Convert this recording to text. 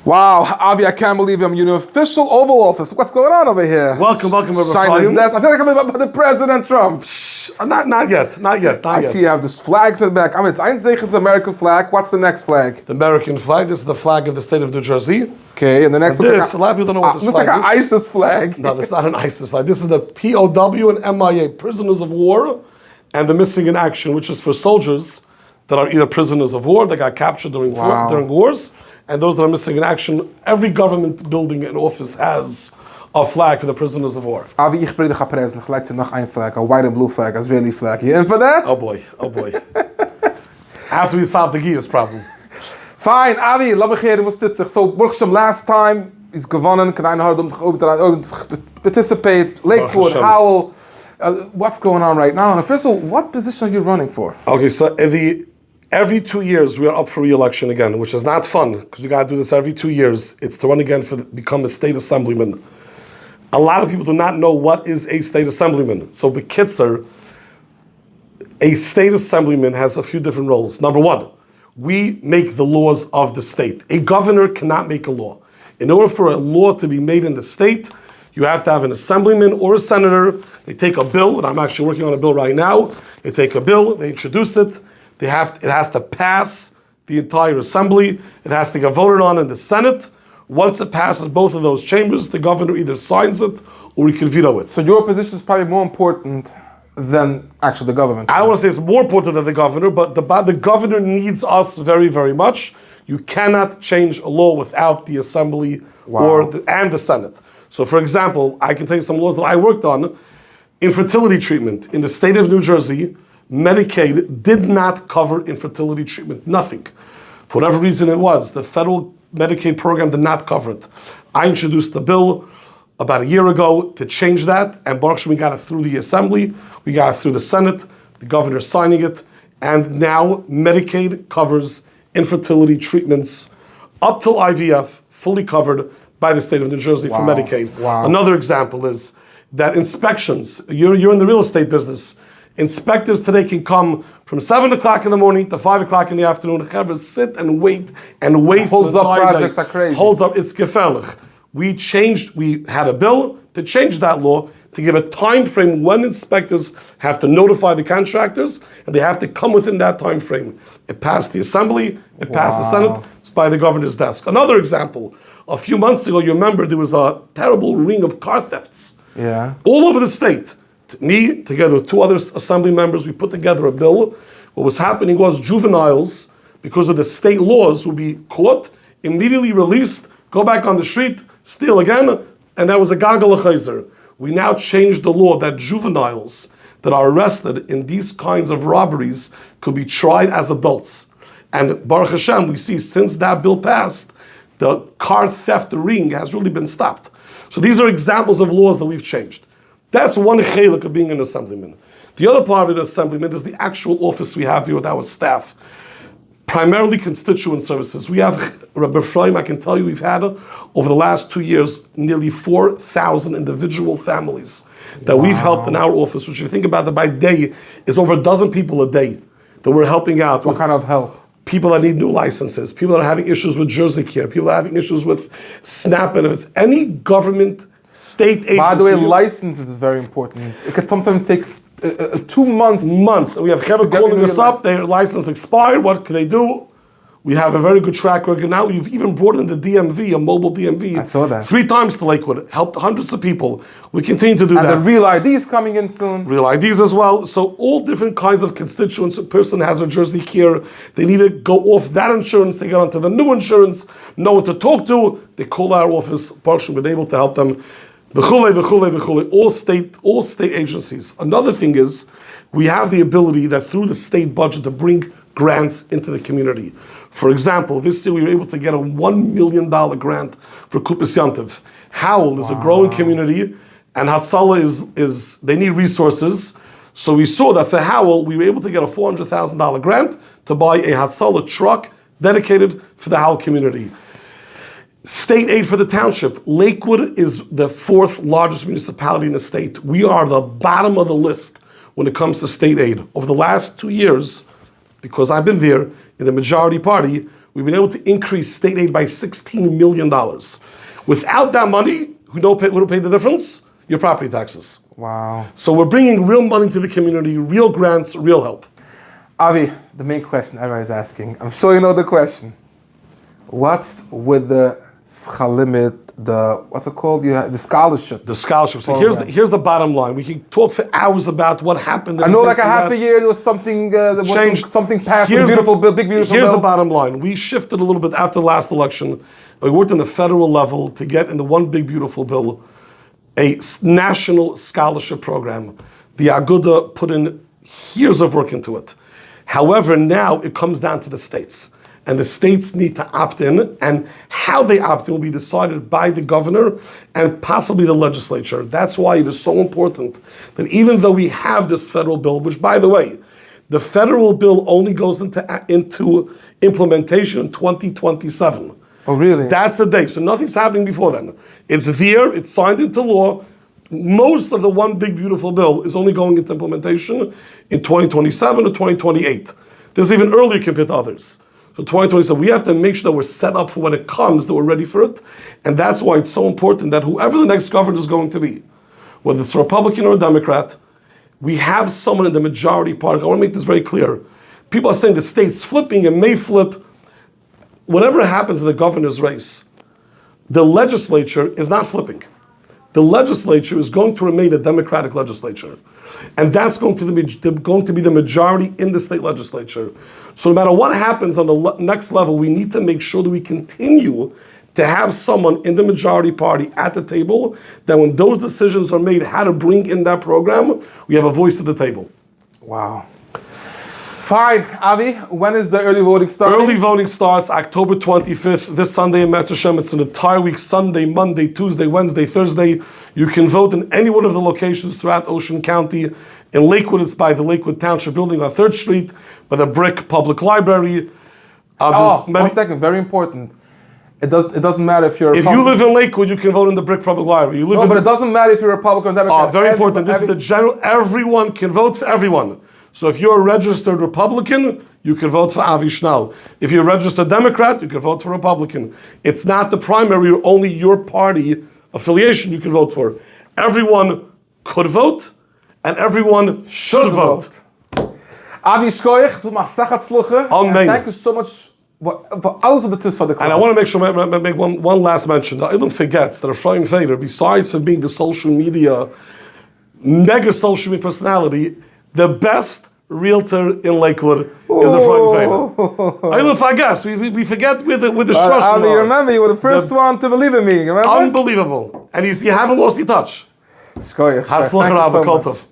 Wow, Avi, I can't believe I'm in the official Oval Office. What's going on over here? Welcome, Rabbi Shining desk. I feel like I'm about the President Trump. Not yet. I see you have this flags in the back. I mean, it's the American flag. What's the next flag? The American flag. This is the flag of the state of New Jersey. Okay, and the next a lot of people don't know what this flag is. Looks like an ISIS flag. No, it's not an ISIS flag. This is the POW and MIA, prisoners of war, and the missing in action, which is for soldiers that are either prisoners of war that got captured during wars, and those that are missing in action. Every government building and office has a flag for the prisoners of war. Avi, ich bin der Präsident. Gleich zu noch ein flag, a white and blue flag, a Israeli flag. You in for that? Oh boy. After we solve the Gius problem. Fine, Avi, laat me beginnen met dit. So, Burgsham last time is gewonnen. Kan hij participate? Lakewood, Howell. What's going on right now? And first of all, what position are you running for? Okay, so every 2 years we are up for re-election again, which is not fun because we got to do this every 2 years. It's to run again become a state assemblyman. A lot of people do not know what is a state assemblyman. So Bekitzer, a state assemblyman has a few different roles. Number one, we make the laws of the state. A governor cannot make a law. In order for a law to be made in the state, you have to have an assemblyman or a senator. They take a bill, and I'm actually working on a bill right now. They take a bill, they introduce it. It has to pass the entire assembly. It has to get voted on in the Senate. Once it passes both of those chambers, the governor either signs it or he can veto it. So your position is probably more important than actually the government. I don't want to say it's more important than the governor, but the governor needs us very, very much. You cannot change a law without the assembly and the Senate. So for example, I can tell you some laws that I worked on. Infertility treatment. In the state of New Jersey, Medicaid did not cover infertility treatment, nothing. For whatever reason it was, the federal Medicaid program did not cover it. I introduced a bill about a year ago to change that, and Baruch Hashem, we got it through the Assembly, we got it through the Senate, the governor signing it, and now Medicaid covers infertility treatments up till IVF, fully covered by the state of New Jersey for Medicaid. Wow. Another example is that inspections, you're in the real estate business, inspectors today can come from 7 o'clock in the morning to 5 o'clock in the afternoon. Sit and wait and waste Holds the entire up projects day. Are crazy. Holds up, it's gefährlich. We had a bill to change that law to give a time frame when inspectors have to notify the contractors, and they have to come within that time frame. It passed the Assembly, it passed the Senate, it's by the governor's desk. Another example, a few months ago, you remember there was a terrible ring of car thefts all over the state. Me, together with 2 other assembly members, we put together a bill. What was happening was juveniles, because of the state laws, would be caught, immediately released, go back on the street, steal again, and that was a gagel chayzer. We now changed the law that juveniles that are arrested in these kinds of robberies could be tried as adults. And Baruch Hashem, we see since that bill passed, the car theft ring has really been stopped. So these are examples of laws that we've changed. That's one chelik of being an assemblyman. The other part of the assemblyman is the actual office we have here with our staff. Primarily constituent services. We have, Rabbi Ephraim, I can tell you we've had, over the last 2 years, nearly 4,000 individual families that we've helped in our office, which if you think about it by day, is over a dozen people a day that we're helping out. What kind of help? People that need new licenses, people that are having issues with Jersey Care, people that are having issues with SNAP benefits, any government state agency. By the way, licenses is very important. It could sometimes take 2 months. We have Kevin calling us up, their license expired, what can they do? We have a very good track record now. You've even brought in the DMV, a mobile DMV. I saw that. 3 times to Lakewood, helped hundreds of people. We continue to do that. And the real ID is coming in soon. Real IDs as well. So all different kinds of constituents. A person has a Jersey Care, they need to go off that insurance, they get onto the new insurance, no one to talk to, they call our office, partially been able to help them. All state agencies. Another thing is, we have the ability that through the state budget to bring grants into the community. For example, this year we were able to get a $1 million grant for Kupis Yantiv. Howell is a growing community, and Hatzalah is they need resources. So we saw that for Howell, we were able to get a $400,000 grant to buy a Hatzalah truck dedicated for the Howell community. State aid for the township. Lakewood is the 4th largest municipality in the state. We are the bottom of the list when it comes to state aid. Over the last 2 years, because I've been there in the majority party, we've been able to increase state aid by $16 million. Without that money, who don't pay the difference? Your property taxes. Wow. So we're bringing real money to the community, real grants, real help. Avi, the main question everybody's asking, I'm sure you know the question. What's with the schalimit, what's it called? You have the scholarship. The scholarship. So here's the bottom line. We can talk for hours about what happened. I know, like a half a year, there was something changed. Something passed. Here's Big beautiful bill. Here's the bottom line. We shifted a little bit after the last election. We worked on the federal level to get in the one big beautiful bill a national scholarship program. The Aguda put in years of work into it. However, now it comes down to the states. And the states need to opt in, and how they opt in will be decided by the governor and possibly the legislature. That's why it is so important that even though we have this federal bill, which, by the way, the federal bill only goes into implementation in 2027. Oh, really? That's the date. So nothing's happening before then. It's there, it's signed into law. Most of the one big beautiful bill is only going into implementation in 2027 or 2028. This is even earlier compared to others. So 2027, we have to make sure that we're set up for when it comes, that we're ready for it. And that's why it's so important that whoever the next governor is going to be, whether it's a Republican or a Democrat, we have someone in the majority party. I want to make this very clear. People are saying the state's flipping and may flip. Whatever happens in the governor's race, the legislature is not flipping. The legislature is going to remain a Democratic legislature. And that's going to be the majority in the state legislature. So no matter what happens on the next level, we need to make sure that we continue to have someone in the majority party at the table, that when those decisions are made, how to bring in that program, we have a voice at the table. Wow. Fine, Avi, when is the early voting starting? Early voting starts October 25th, this Sunday in Metz Hashem. It's an entire week, Sunday, Monday, Tuesday, Wednesday, Thursday. You can vote in any one of the locations throughout Ocean County. In Lakewood, it's by the Lakewood Township Building on 3rd Street, by the Brick Public Library. 1 second, very important. It doesn't matter if you're a If you live in Lakewood, you can vote in the Brick Public Library. But it doesn't matter if you're a Republican or Democrat. Very important. This is the general, everyone can vote for everyone. So if you're a registered Republican, you can vote for Avi Schnall. If you're a registered Democrat, you can vote for Republican. It's not the primary, only your party affiliation you can vote for. Everyone could vote, and everyone should vote. Avi Shkoich, du machst Sachatzluche. Amen. Thank you so much for alles of the tips for the club. And I want to make one last mention. I don't forget that Ephraim Feder, besides for being the social media, mega social media personality, the best realtor in Lakewood is Ephraim Feder. I don't forget. We forget with the Shrosh. Avi, remember, you were the first one to believe in me. Remember? Unbelievable. And you haven't lost your touch. Shkoich. Hatzlacha Rabba Kol Tov.